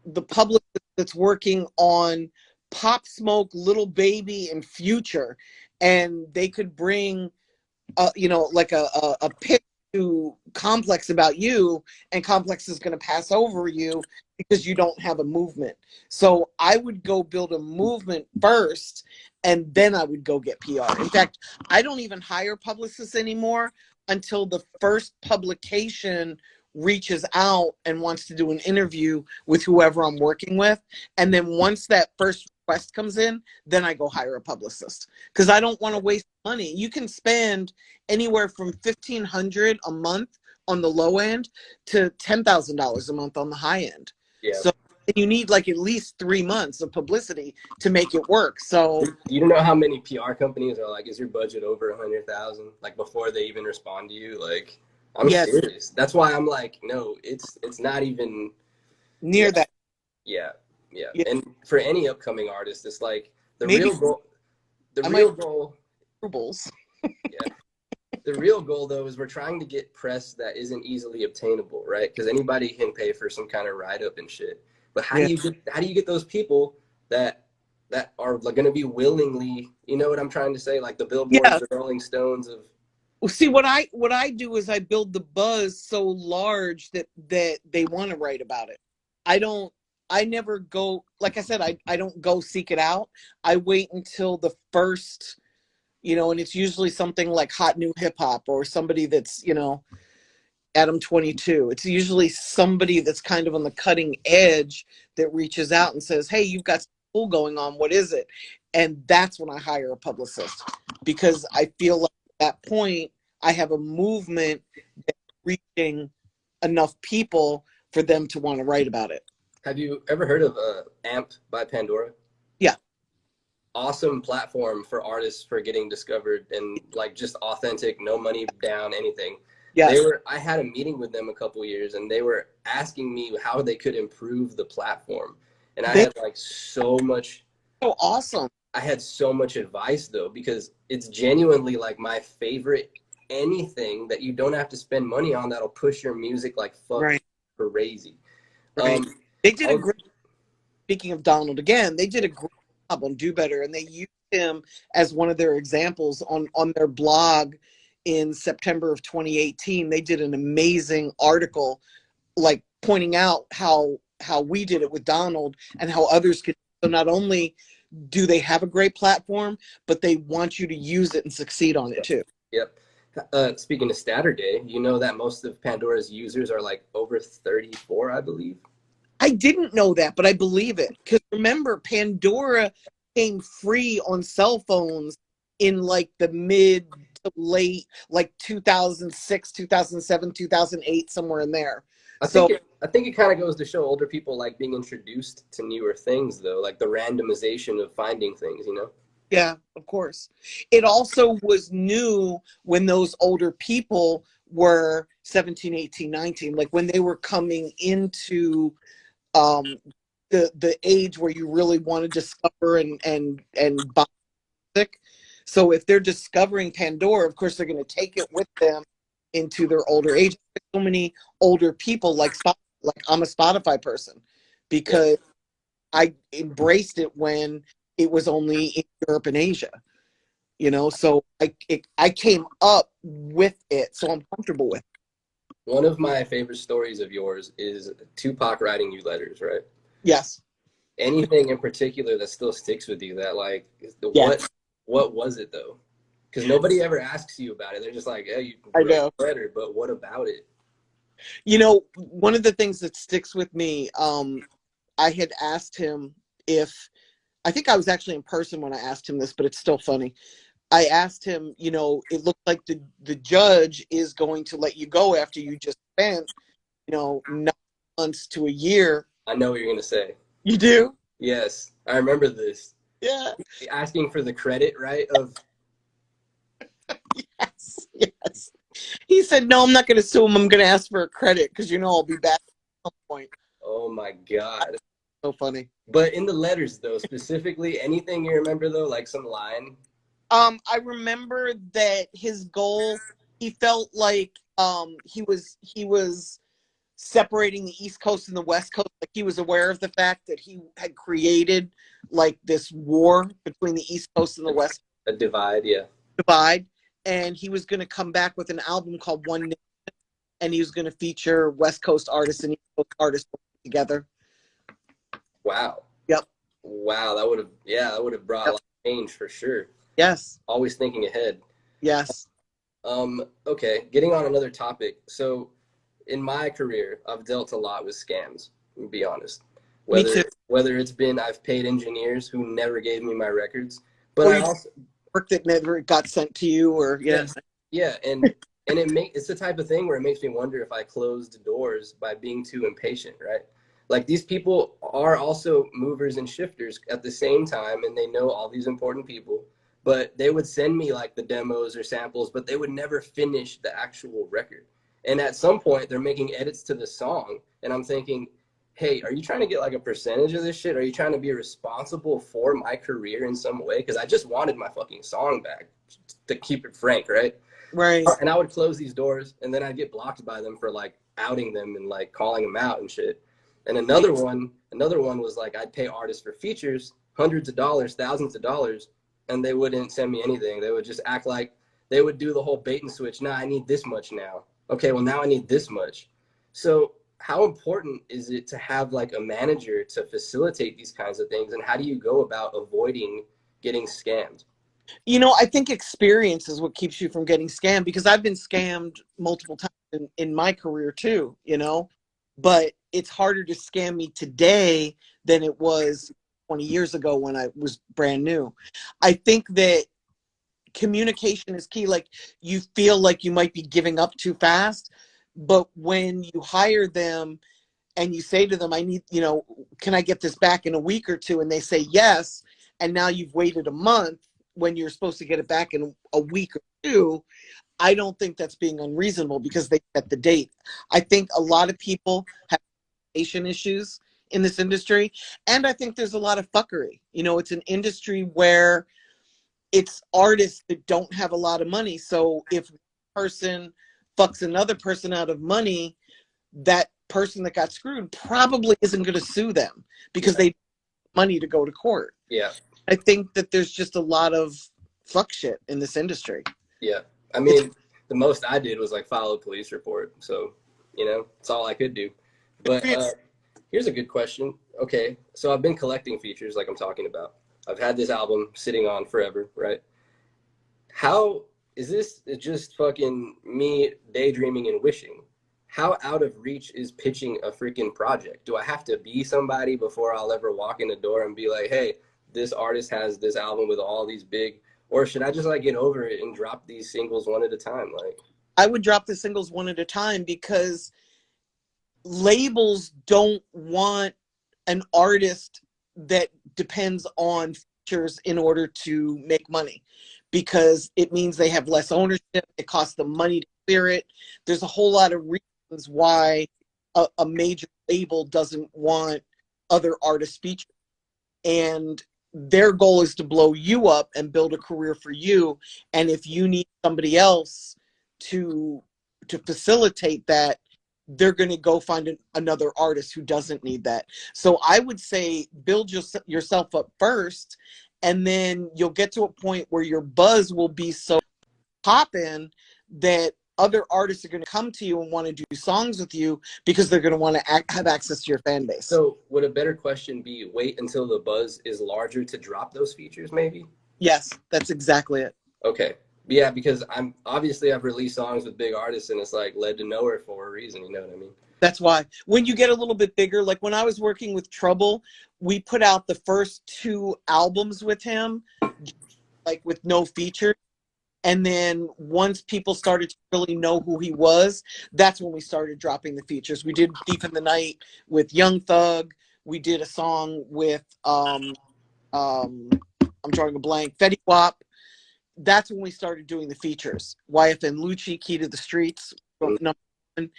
the publicist that's working on Pop Smoke, Little Baby, and Future, and they could bring like a pitch to Complex about you, and Complex is going to pass over you because you don't have a movement. So I would go build a movement first, and then I would go get PR. In fact, I don't even hire publicists anymore until the first publication reaches out and wants to do an interview with whoever I'm working with. And then once that first request comes in, then I go hire a publicist because I don't want to waste money. You can spend anywhere from $1,500 a month on the low end to $10,000 a month on the high end. Yeah. So you need like at least 3 months of publicity to make it work. So You don't know how many PR companies are like, is your budget over 100,000? Like before they even respond to you? Like, I'm yes, serious. That's why I'm like, no, it's not even near that. Yeah. Yeah. And for any upcoming artist, it's like the Maybe real goal. The I real might goal. rubles. Yeah. The real goal, though, is we're trying to get press that isn't easily obtainable, right? Because anybody can pay for some kind of write-up and shit. But how do you get those people that are going to be willingly, you know what I'm trying to say, like the Billboards, Yeah. the Rolling Stones of. Well, see what I do is I build the buzz so large that they want to write about it. I never go, like I said, I don't go seek it out. I wait until the first, and it's usually something like Hot New Hip Hop or somebody that's, Adam 22. It's usually somebody that's kind of on the cutting edge that reaches out and says, hey, you've got school going on. What is it? And that's when I hire a publicist because I feel like at that point I have a movement that's reaching enough people for them to want to write about it. Have you ever heard of AMP by Pandora? Yeah. Awesome platform for artists for getting discovered and like just authentic, no money down, anything. Yes. I had a meeting with them a couple years and they were asking me how they could improve the platform. And I had like so much. So awesome. I had so much advice though, because it's genuinely like my favorite anything that you don't have to spend money on that'll push your music like crazy. Right. They did a great, speaking of Donald again, they did a great job on Do Better, and they used him as one of their examples on their blog in September of 2018. They did an amazing article like pointing out how we did it with Donald and how others could. So not only do they have a great platform, but they want you to use it and succeed on it too. Yep. Speaking of Saturday, you know that most of Pandora's users are like over 34, I believe. I didn't know that, but I believe it. Because remember, Pandora came free on cell phones in like the mid to late, like 2006, 2007, 2008, somewhere in there. So I think it kind of goes to show older people like being introduced to newer things, though, like the randomization of finding things, you know? yeah, of course. It also was new when those older people were 17, 18, 19, like when they were coming into um, the age where you really want to discover and buy music. So if they're discovering Pandora, of course they're going to take it with them into their older age. So many older people like Spotify, like I'm a Spotify person because I embraced it when it was only in Europe and Asia. You know, so I came up with it, so I'm comfortable with it. One of my favorite stories of yours is Tupac writing you letters, right? Yes. Anything in particular that still sticks with you that like Yeah. what was it though? Because nobody ever asks you about it. They're just like, hey, you I wrote know. a letter, but what about it? You know, one of the things that sticks with me, I had asked him if, I think I was actually in person when I asked him this, but it's still funny. I asked him, you know, it looked like the judge is going to let you go after you just spent, you know, 9 months to a year. I know what you're gonna say. You do? Yes, I remember this. Yeah. Asking for the credit, right? Of Yes. Yes. He said, no, I'm not going to sue him. I'm going to ask for a credit because, you know, I'll be back at some point. oh my God. So funny. But in the letters though, specifically, anything you remember though, like some line? I remember that his goal, he felt like he was separating the East Coast and the West Coast. Like he was aware of the fact that he had created like this war between the East Coast and the West A divide, yeah. divide, and he was going to come back with an album called One Nation, and he was going to feature West Coast artists and East Coast artists together. Wow. Yep. Wow, that would have brought a lot of change for sure. Yes. Always thinking ahead. Yes. Okay, getting on another topic. So in my career, I've dealt a lot with scams, to be honest. Me too. Whether it's been I've paid engineers who never gave me my records, but Or I you also work that never got sent to you, or yeah. yeah, and it's the type of thing where it makes me wonder if I closed doors by being too impatient, right? Like these people are also movers and shifters at the same time, and they know all these important people, but they would send me like the demos or samples, but they would never finish the actual record. And at some point, they're making edits to the song, and I'm thinking, hey, are you trying to get like a percentage of this shit? Are you trying to be responsible for my career in some way? Because I just wanted my fucking song back, to keep it frank, right? Right. And I would close these doors, and then I'd get blocked by them for like outing them and like calling them out and shit. And another one was like I'd pay artists for features, hundreds of dollars, thousands of dollars, and they wouldn't send me anything. They would just act like they would do the whole bait and switch. Nah, I need this much now. Okay, well now I need this much. So how important is it to have like a manager to facilitate these kinds of things, and how do you go about avoiding getting scammed? You know, I think experience is what keeps you from getting scammed, because I've been scammed multiple times in my career too, you know, but it's harder to scam me today than it was 20 years ago when I was brand new. I think that communication is key. Like you feel like you might be giving up too fast, but when you hire them and you say to them, I need, you know, can I get this back in a week or two? And they say yes. And now you've waited a month when you're supposed to get it back in a week or two. I don't think that's being unreasonable because they set the date. I think a lot of people have communication issues in this industry. And I think there's a lot of fuckery. You know, it's an industry where it's artists that don't have a lot of money. So if one person fucks another person out of money, that person that got screwed probably isn't going to sue them because they have money to go to court. Yeah. I think that there's just a lot of fuck shit in this industry. Yeah. I mean, the most I did was like file a police report. So, you know, it's all I could do. But here's a good question. Okay. So I've been collecting features like I'm talking about. I've had this album sitting on forever, right? How is this just fucking me daydreaming and wishing? How out of reach is pitching a freaking project? Do I have to be somebody before I'll ever walk in the door and be like, hey, this artist has this album with all these big, or should I just like get over it and drop these singles one at a time? Like, I would drop the singles one at a time because labels don't want an artist that depends on features in order to make money, because it means they have less ownership. It costs them money to clear it. There's a whole lot of reasons why a major label doesn't want other artists featured. And their goal is to blow you up and build a career for you. And if you need somebody else to facilitate that, they're going to go find another artist who doesn't need that. So I would say build yourself up first, and then you'll get to a point where your buzz will be so poppin' that other artists are going to come to you and want to do songs with you because they're going to want to have access to your fan base. so would a better question be wait until the buzz is larger to drop those features maybe? Yes, that's exactly it. Okay. Yeah, because I've released songs with big artists and it's like led to nowhere for a reason, you know what I mean? That's why when you get a little bit bigger, like when I was working with Trouble, we put out the first 2 albums with him, like with no features. And then once people started to really know who he was, that's when we started dropping the features. We did Deep in the Night with Young Thug. We did a song with, I'm drawing a blank, Fetty Wap. That's when we started doing the features. YFN Lucci, Key to the Streets, number 1.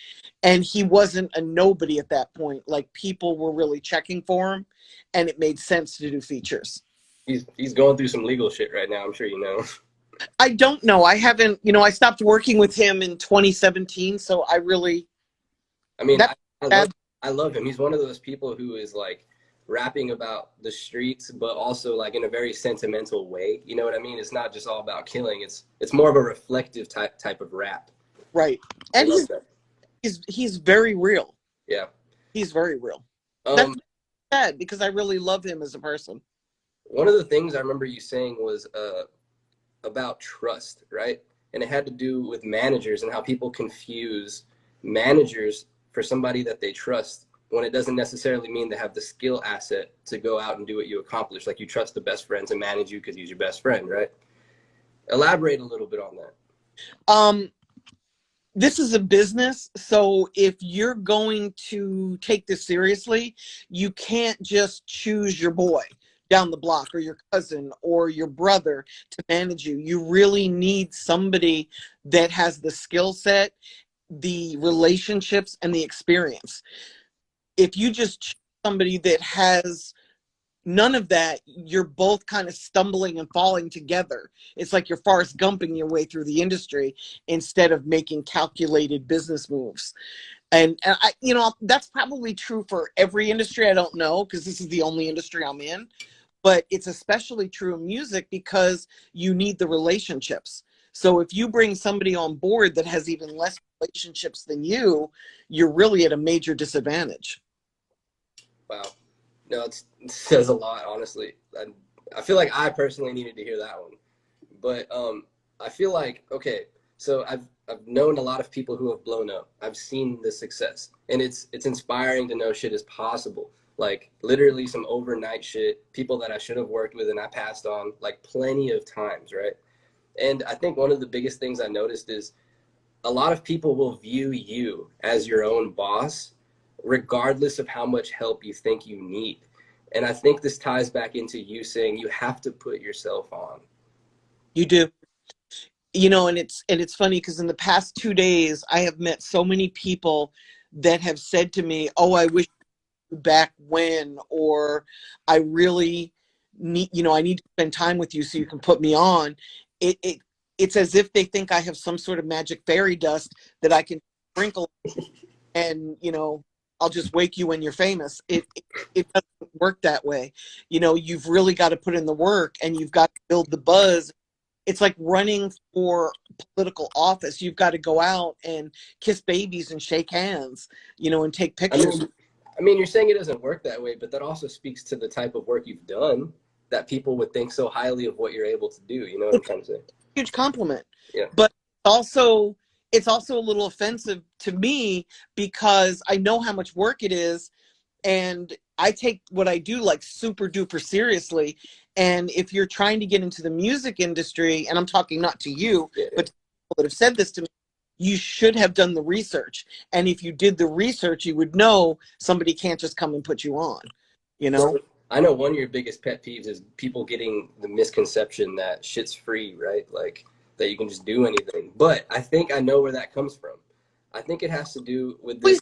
And he wasn't a nobody at that point. Like, people were really checking for him, and it made sense to do features. He's going through some legal shit right now, I'm sure you know. I don't know. I haven't, I stopped working with him in 2017, so I really... I mean, I love him. He's one of those people who is like rapping about the streets, but also like in a very sentimental way. You know what I mean? It's not just all about killing. It's more of a reflective type of rap. Right. And he's very real. Yeah. He's very real. That's sad because I really love him as a person. One of the things I remember you saying was about trust, right? And it had to do with managers and how people confuse managers for somebody that they trust when it doesn't necessarily mean they have the skill asset to go out and do what you accomplish. Like, you trust the best friend to manage you because he's your best friend, right? Elaborate a little bit on that. This is a business, so if you're going to take this seriously, you can't just choose your boy down the block or your cousin or your brother to manage you. You really need somebody that has the skill set, the relationships, and the experience. If you just choose somebody that has none of that, you're both kind of stumbling and falling together. It's like you're Forrest Gumping your way through the industry instead of making calculated business moves. And I, that's probably true for every industry. I don't know, because this is the only industry I'm in. But it's especially true in music because you need the relationships. So if you bring somebody on board that has even less relationships than you, you're really at a major disadvantage. Wow. No, it says a lot, honestly. I feel like I personally needed to hear that one. But I feel like, okay, so I've known a lot of people who have blown up. I've seen the success. And it's inspiring to know shit is possible. Like, literally some overnight shit, people that I should have worked with and I passed on, like, plenty of times, right? And I think one of the biggest things I noticed is a lot of people will view you as your own boss, regardless of how much help you think you need. And I think this ties back into you saying you have to put yourself on. You do. And it's funny because in the past 2 days, I have met so many people that have said to me, oh, I wish back when, or I really need, I need to spend time with you so you can put me on. It's as if they think I have some sort of magic fairy dust that I can sprinkle and, I'll just wake you when you're famous. It doesn't work that way. You've really got to put in the work and you've got to build the buzz. It's like running for political office. You've got to go out and kiss babies and shake hands, and take pictures. I mean, you're saying it doesn't work that way, but that also speaks to the type of work you've done that people would think so highly of what you're able to do. You know what I'm trying to say? huge compliment. Yeah. But also, it's also a little offensive to me because I know how much work it is, and I take what I do like super duper seriously. And if you're trying to get into the music industry, and I'm talking not to you, but to people that have said this to me, you should have done the research. And if you did the research, you would know somebody can't just come and put you on, you know? I know one of your biggest pet peeves is people getting the misconception that shit's free, right? Like that you can just do anything. But I think I know where that comes from. I think it has to do with this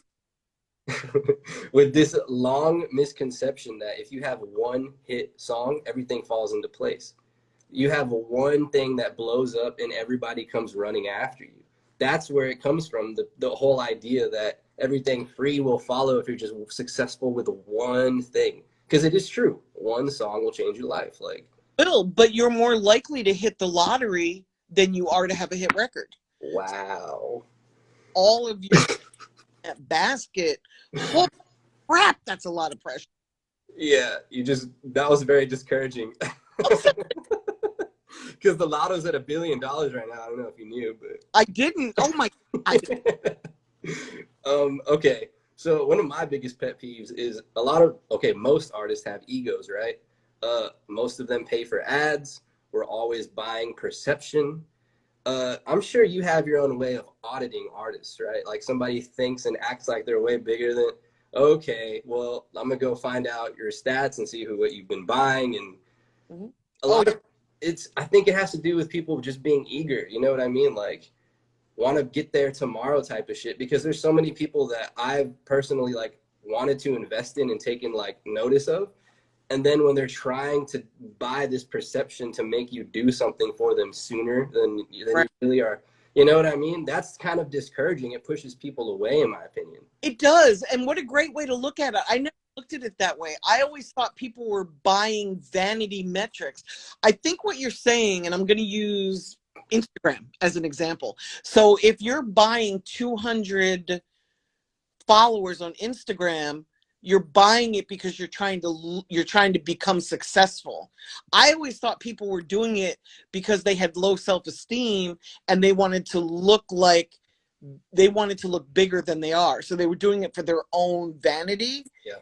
with this long misconception that if you have one hit song, everything falls into place. You have one thing that blows up and everybody comes running after you. That's where it comes from, the whole idea that everything free will follow if you're just successful with one thing. Because it is true. One song will change your life. Like, but you're more likely to hit the lottery than you are to have a hit record. wow. All of your that basket, holy crap, that's a lot of pressure. Yeah, that was very discouraging. Because the lotto's at $1 billion right now. I don't know if you knew, but I didn't. Oh my God. Okay. So one of my biggest pet peeves is most artists have egos, right? Most of them pay for ads. We're always buying perception. I'm sure you have your own way of auditing artists, right? Like somebody thinks and acts like they're way bigger than, okay, well, I'm gonna go find out your stats and see what you've been buying. And a lot of I think it has to do with people just being eager. You know what I mean? Like want to get there tomorrow type of shit, because there's so many people that I've personally like wanted to invest in and taken like notice of. And then when they're trying to buy this perception to make you do something for them sooner than you really are, you know what I mean? That's kind of discouraging. It pushes people away, in my opinion. It does. And what a great way to look at it. I never looked at it that way. I always thought people were buying vanity metrics. I think what you're saying, and I'm going to use Instagram as an example. So if you're buying 200 followers on Instagram, you're buying it because you're trying to become successful. I always thought people were doing it because they had low self-esteem and they wanted to look bigger than they are. So they were doing it for their own vanity. Yeah.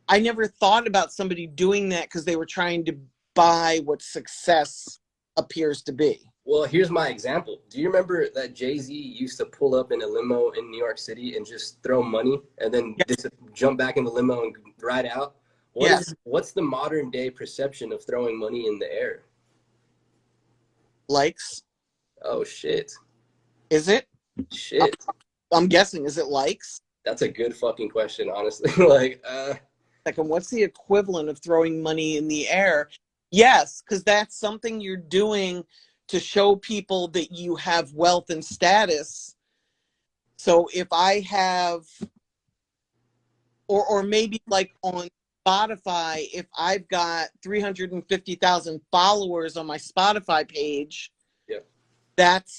I never thought about somebody doing that because they were trying to buy what success appears to be. Well, here's my example. Do you remember that Jay-Z used to pull up in a limo in New York City and just throw money and then just jump back in the limo and ride out? What's the modern day perception of throwing money in the air? Likes. Oh, shit. Is it? Shit. I'm guessing. Is it likes? That's a good fucking question, honestly. Like, what's the equivalent of throwing money in the air? Yes, because that's something you're doing to show people that you have wealth and status. So if I have, or maybe like on Spotify, if I've got 350,000 followers on my Spotify page, that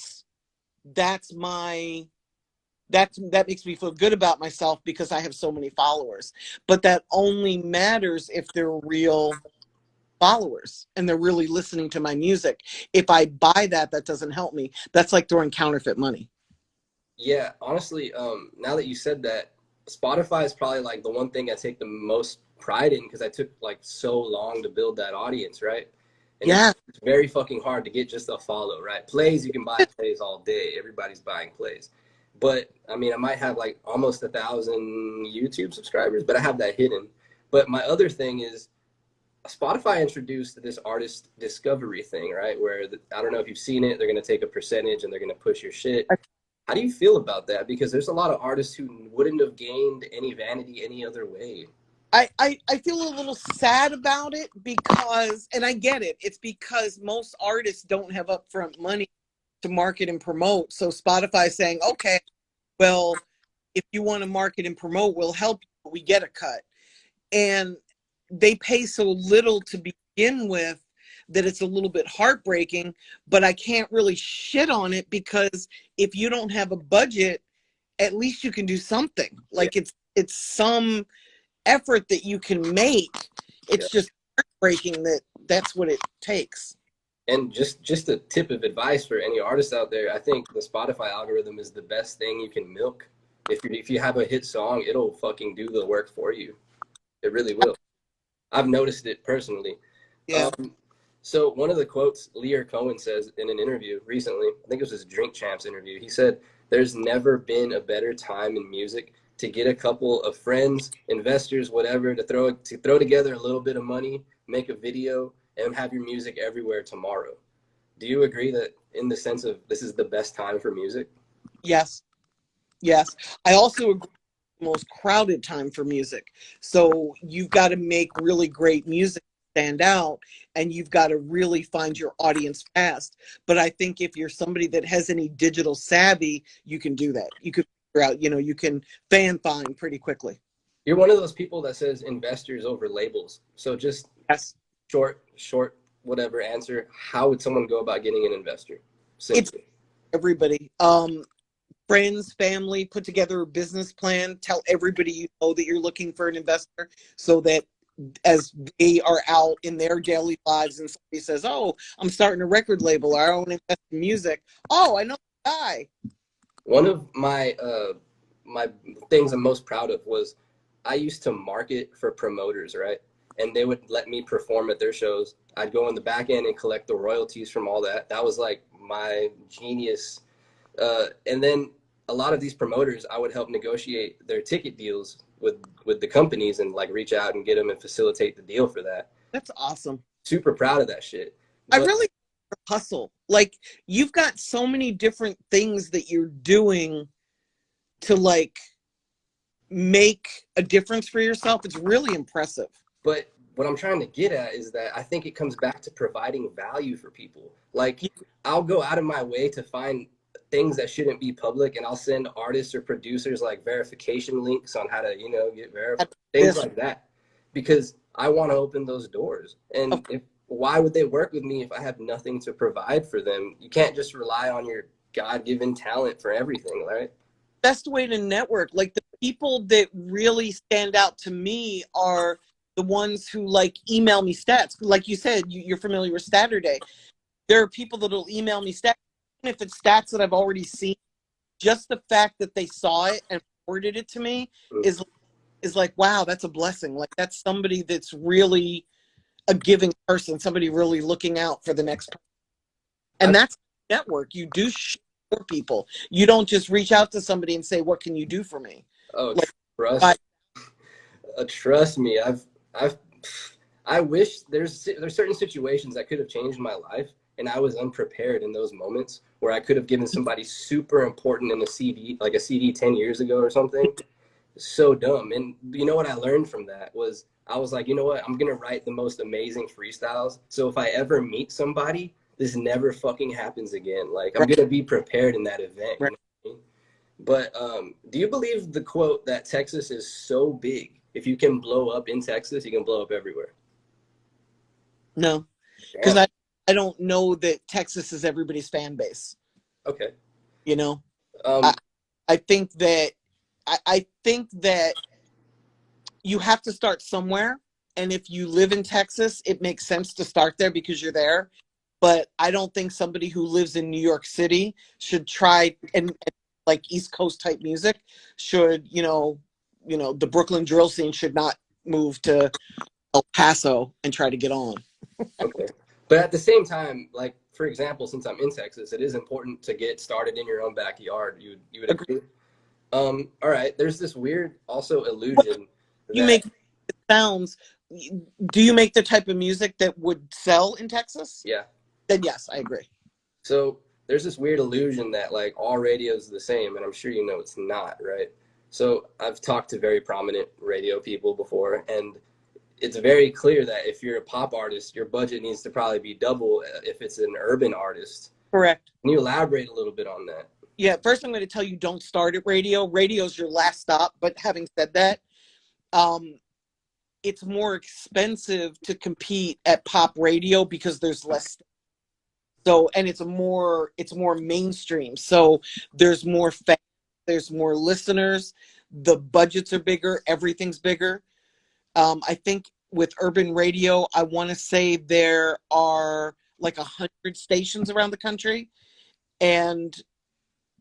makes me feel good about myself because I have so many followers. But that only matters if they're real followers and they're really listening to my music. If I buy that doesn't help me. That's like throwing counterfeit money. Yeah, honestly, now that you said that, Spotify is probably like the one thing I take the most pride in, because I took like so long to build that audience, right? And it's very fucking hard to get just a follow, right? Plays, you can buy plays all day. Everybody's buying plays. But I mean, I might have like almost 1,000 YouTube subscribers, but I have that hidden. But my other thing is, Spotify introduced this artist discovery thing, right? Where I don't know if you've seen it. They're going to take a percentage and they're going to push your shit. How do you feel about that? Because there's a lot of artists who wouldn't have gained any vanity any other way. I feel a little sad about it because, and I get it, it's because most artists don't have upfront money to market and promote. So Spotify is saying, okay, well, if you want to market and promote, we'll help you. We get a cut. And they pay so little to begin with that it's a little bit heartbreaking, but I can't really shit on it because if you don't have a budget, at least you can do something. Like it's some effort that you can make. It's just heartbreaking that that's what it takes. And just a tip of advice for any artists out there, I think the Spotify algorithm is the best thing you can milk. If you have a hit song, it'll fucking do the work for you. It really will. I've noticed it personally. Yeah. So one of the quotes Lear Cohen says in an interview recently, I think it was his Drink Champs interview, he said, "There's never been a better time in music to get a couple of friends, investors, whatever, to throw together a little bit of money, make a video, and have your music everywhere tomorrow." Do you agree that in the sense of this is the best time for music? Yes. Yes. I also agree the most crowded time for music. So you've got to make really great music stand out, and you've got to really find your audience fast. But I think if you're somebody that has any digital savvy, you can do that. You could figure out, you can fan find pretty quickly. You're one of those people that says investors over labels. So just Yes. short, whatever answer. How would someone go about getting an investor? Simply. It's everybody. Friends, family, put together a business plan. Tell everybody you know that you're looking for an investor, so that as they are out in their daily lives and somebody says, "Oh, I'm starting a record label, or I want to invest in music." "Oh, I know the guy." One of my things I'm most proud of was I used to market for promoters, right? And they would let me perform at their shows. I'd go in the back end and collect the royalties from all that. That was like my genius. And then a lot of these promoters, I would help negotiate their ticket deals with the companies and like reach out and get them and facilitate the deal for that. That's awesome. Super proud of that shit. I But really hustle. Like, you've got so many different things that you're doing to like make a difference for yourself. It's really impressive. But what I'm trying to get at is that I think it comes back to providing value for people. Like, I'll go out of my way to find things that shouldn't be public, and I'll send artists or producers like verification links on how to, get verified, things like that, because I want to open those doors. And why would they work with me if I have nothing to provide for them? You can't just rely on your God-given talent for everything, right? Best way to network. Like, the people that really stand out to me are the ones who like email me stats. Like you said, you're familiar with Saturday. There are people that'll email me stats, even if it's stats that I've already seen. Just the fact that they saw it and forwarded it to me is like, wow, that's a blessing. Like, that's somebody that's really a giving person, somebody really looking out for the next person. And that's network. You do shit for people. You don't just reach out to somebody and say, "What can you do for me?" Oh, like, trust me. I wish there's certain situations that could have changed my life, and I was unprepared in those moments where I could have given somebody super important in a CD, like a CD 10 years ago or something. So dumb. And you know what I learned from that was I was like, you know what? I'm going to write the most amazing freestyles. So if I ever meet somebody, this never fucking happens again. Like, I'm going to be prepared in that event. You know what I mean? But do you believe the quote that Texas is so big, if you can blow up in Texas, you can blow up everywhere? No, because I don't know that Texas is everybody's fan base. Okay. I think that I think that you have to start somewhere. And if you live in Texas, it makes sense to start there because you're there. But I don't think somebody who lives in New York City should try and like East Coast type music should, the Brooklyn drill scene should not move to El Paso and try to get on. Okay. But at the same time, like, for example, since I'm in Texas, it is important to get started in your own backyard. You would agree? All right. There's this weird also illusion. You make sounds. Do you make the type of music that would sell in Texas? Yeah. Then yes, I agree. So there's this weird illusion that like all radio is the same, and I'm sure you know it's not, right? So I've talked to very prominent radio people before, and it's very clear that if you're a pop artist, your budget needs to probably be double if it's an urban artist. Correct. Can you elaborate a little bit on that? Yeah, first I'm going to tell you don't start at radio. Radio's your last stop. But having said that, it's more expensive to compete at pop radio because there's less. So, and it's more mainstream. So there's more fans, there's more listeners, the budgets are bigger, everything's bigger. I think with urban radio, I want to say there are like 100 stations around the country. And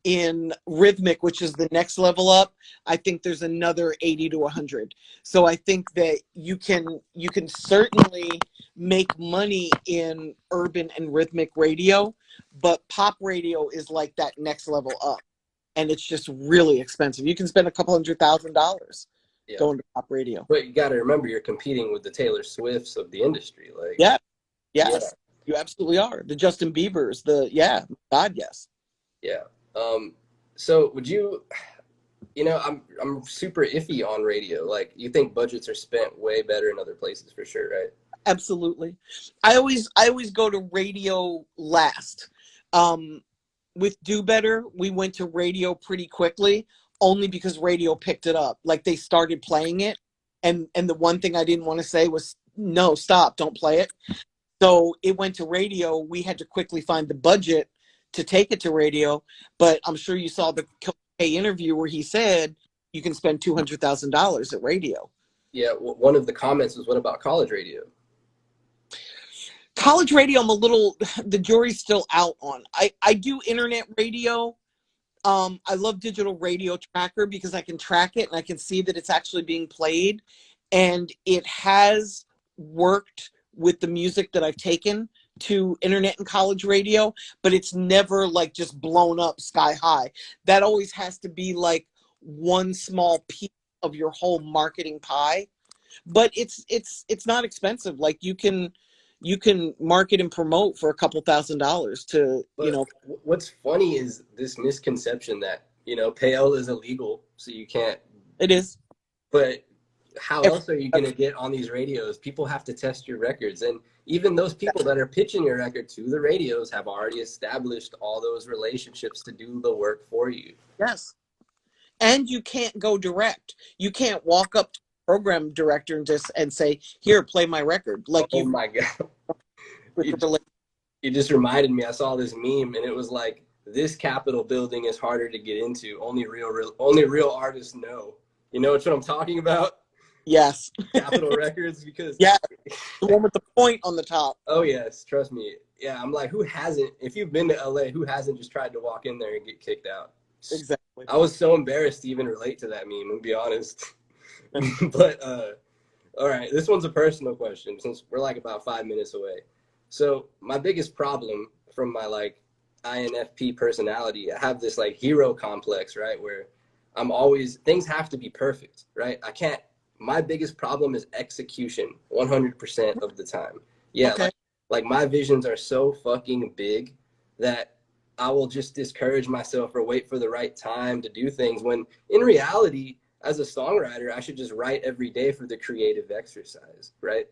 in rhythmic, which is the next level up, I think there's another 80 to 100. So I think that you can certainly make money in urban and rhythmic radio, but pop radio is like that next level up, and it's just really expensive. You can spend a couple $100,000 going to pop radio. But you got to remember, you're competing with the Taylor Swifts of the industry. Like, yes, you absolutely are. The Justin Biebers, God, yes. Yeah. So would you, I'm super iffy on radio. Like, you think budgets are spent way better in other places for sure, right? Absolutely. I always go to radio last. With Do Better, we went to radio pretty quickly, only because radio picked it up. Like, they started playing it. And the one thing I didn't want to say was, no, stop, don't play it. So it went to radio. We had to quickly find the budget to take it to radio, but I'm sure you saw the interview where he said you can spend $200,000 at radio. Yeah, one of the comments was, what about college radio? College radio, the jury's still out on. I do internet radio. I love Digital Radio Tracker because I can track it and I can see that it's actually being played, and it has worked with the music that I've taken to internet and college radio, but it's never like just blown up sky high. That always has to be like one small piece of your whole marketing pie. But it's not expensive. Like, you can market and promote for a couple $1,000s to, but what's funny is this misconception that, payola is illegal, so you can't. It is. But how else are you going to get on these radios? People have to test your records. And even those people that are pitching your record to the radios have already established all those relationships to do the work for you. Yes. And you can't go direct. You can't walk up to the program director and say, here, play my record. Like, my God. You just reminded me, I saw this meme and it was like, this Capitol building is harder to get into. Only real artists know. You know what I'm talking about? Yes. Capitol Records, because the one with the point on the top. Oh yes, trust me. Yeah, I'm like, who hasn't? If you've been to LA, who hasn't just tried to walk in there and get kicked out? Exactly. I was so embarrassed to even relate to that meme, to be honest. But all right, this one's a personal question since we're like about 5 minutes away. So my biggest problem from my like INFP personality, I have this like hero complex, right? Where things have to be perfect, right? My biggest problem is execution 100% of the time. Yeah, okay. like my visions are so fucking big that I will just discourage myself or wait for the right time to do things, when in reality, as a songwriter, I should just write every day for the creative exercise, right?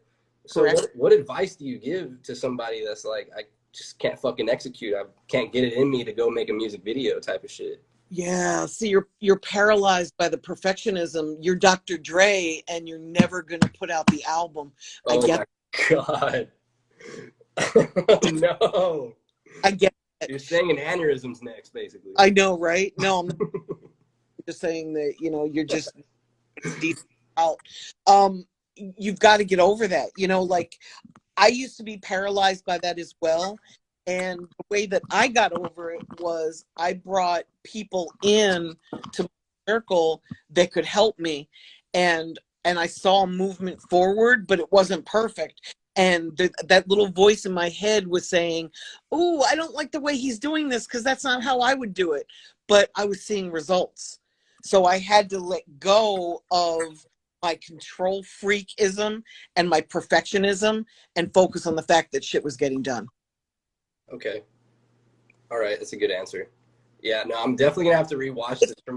So what advice do you give to somebody that's like, I just can't fucking execute, I can't get it in me to go make a music video type of shit? Yeah, see, you're paralyzed by the perfectionism. You're Dr. Dre, and you're never gonna put out the album. Oh my God! No, I get it. You're saying an aneurysm's next, basically. I know, right? No, I'm not just saying that. You're just out. You've got to get over that. Like, I used to be paralyzed by that as well. And the way that I got over it was I brought people in to my circle that could help me. And I saw movement forward, but it wasn't perfect. And that little voice in my head was saying, oh, I don't like the way he's doing this because that's not how I would do it. But I was seeing results. So I had to let go of my control freakism and my perfectionism and focus on the fact that shit was getting done. Okay. All right. That's a good answer. Yeah, no, I'm definitely going to have to rewatch this for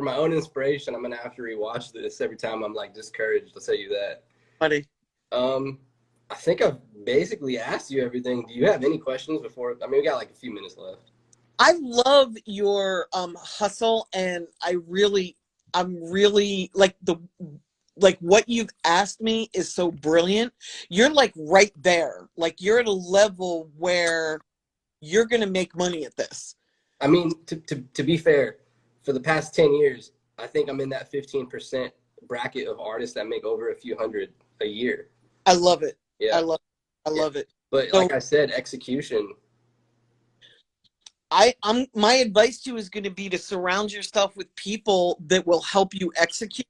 my own inspiration. I'm going to have to rewatch this every time I'm like discouraged. I'll tell you that. Buddy. I think I've basically asked you everything. Do you have any questions before? I mean, we got like a few minutes left. I love your hustle, and I'm really like what you've asked me is so brilliant. You're like right there. Like, you're at a level where you're going to make money at this. I mean, to be fair, for the past 10 years, I think I'm in that 15% bracket of artists that make over a few hundred a year. I love it. Yeah. I love it. But So like I said, execution. my advice to you is going to be to surround yourself with people that will help you execute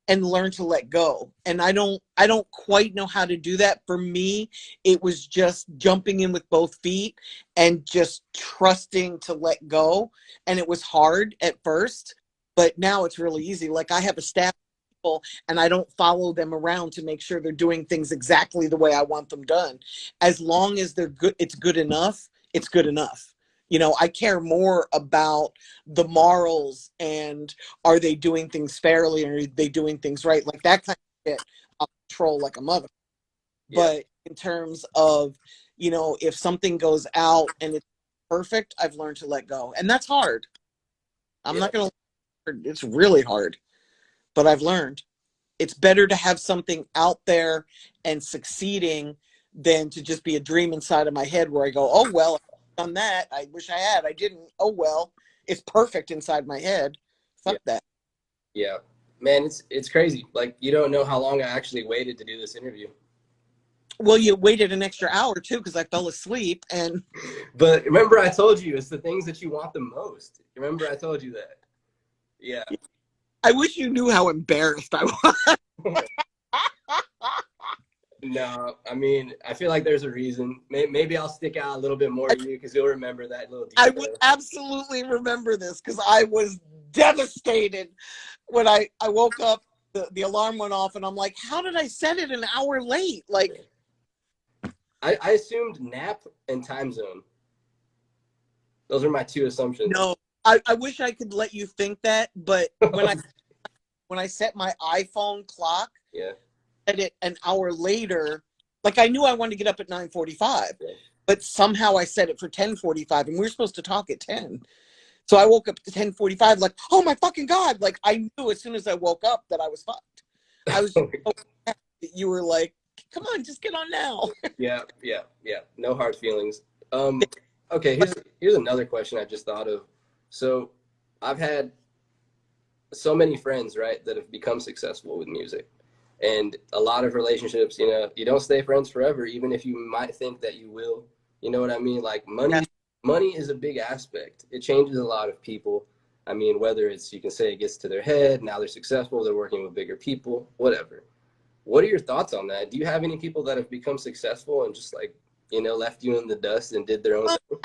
and learn to let go. And I don't quite know how to do that. For me, it was just jumping in with both feet and just trusting to let go. And it was hard at first, but now it's really easy. Like I have a staff of people and I don't follow them around to make sure they're doing things exactly the way I want them done. As long as they're good, it's good enough. It's good enough. I care more about the morals and are they doing things fairly or are they doing things right? Like that kind of shit, I'll control like a mother. Yeah, But in terms of, if something goes out and it's perfect, I've learned to let go. And that's hard. I'm yeah, not going to, it's really hard, but I've learned it's better to have something out there and succeeding than to just be a dream inside of my head where I go, oh, well, I've done that. I wish I had. I didn't. Oh, well, it's perfect inside my head. yeah, Fuck that. yeah. Man, it's crazy. Like you don't know how long I actually waited to do this interview. Well, you waited an extra hour too because I fell asleep. And But remember, I told you it's the things that you want the most. Remember, I told you that. Yeah. I wish you knew how embarrassed I was. No, I mean, I feel like there's a reason. Maybe I'll stick out a little bit more to you because you'll remember that little I detail. would absolutely remember this because I was devastated when I woke up. The alarm went off and I'm like, how did I set it an hour late? Like, I assumed nap and time zone. Those are my two assumptions. no, I wish I could let you think that, but when I set my iPhone clock, Yeah. set it an hour later, like I knew I wanted to get up at 9:45, Yeah. but somehow I set it for 10:45 and we were supposed to talk at 10. So I woke up at 10:45 like, oh my fucking God. Like I knew as soon as I woke up that I was fucked. I was just so happy that you were like, come on, just get on now. Yeah, yeah, yeah. No hard feelings. Okay, here's another question I just thought of. So I've had so many friends, right, that have become successful with music. And a lot of relationships, you don't stay friends forever, even if you might think that you will. You know what I mean? Like money is a big aspect. It changes a lot of people. I mean, whether it's, you can say it gets to their head, now they're successful, they're working with bigger people, whatever. What are your thoughts on that? Do you have any people that have become successful and just like, left you in the dust and did their own thing?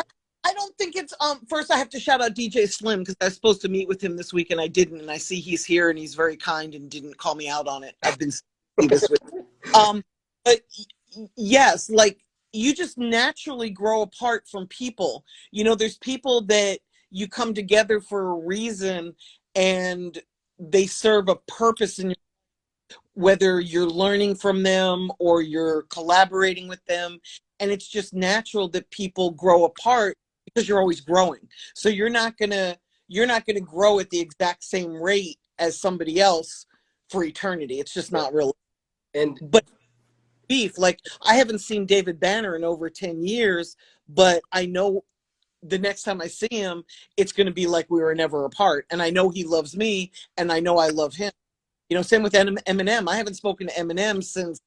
I don't think it's first I have to shout out DJ Slim because I was supposed to meet with him this week and I didn't, and I see he's here and he's very kind and didn't call me out on it. I've been this week. But yes, like you just naturally grow apart from people. There's people that you come together for a reason and they serve a purpose in your, whether you're learning from them or you're collaborating with them. And it's just natural that people grow apart because you're always growing. So you're not gonna grow at the exact same rate as somebody else for eternity. It's just not real. And But beef, like I haven't seen David Banner in over 10 years, but I know the next time I see him, it's going to be like we were never apart. And I know he loves me and I know I love him. Same with Eminem. I haven't spoken to Eminem since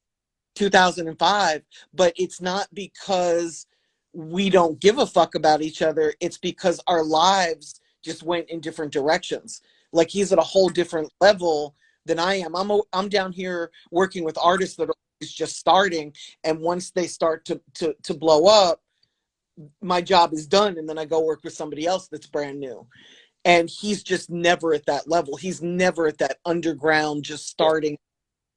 2005, but it's not because we don't give a fuck about each other. It's because our lives just went in different directions. Like he's at a whole different level than I am. I'm down here working with artists that are just starting, and once they start to blow up, my job is done, and then I go work with somebody else that's brand new. And he's just never at that level. He's never at that underground, just starting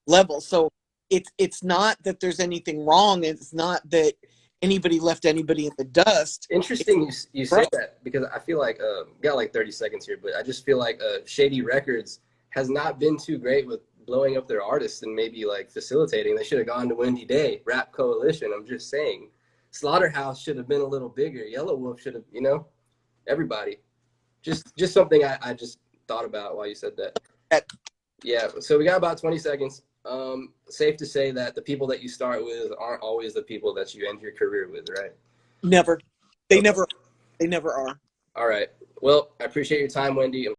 level. So it's not that there's anything wrong. It's not that anybody left anybody in the dust. interesting you say that because I feel like got like 30 seconds here, but I just feel like Shady Records has not been too great with blowing up their artists and maybe like facilitating. They should have gone to Wendy Day, Rap Coalition. I'm just saying. Slaughterhouse should have been a little bigger. Yellow Wolf should have, everybody. Just something I just thought about while you said that. Yeah, so we got about 20 seconds. Safe to say that the people that you start with aren't always the people that you end your career with, right? Never. They Okay. never are. All right. Well, I appreciate your time, Wendy.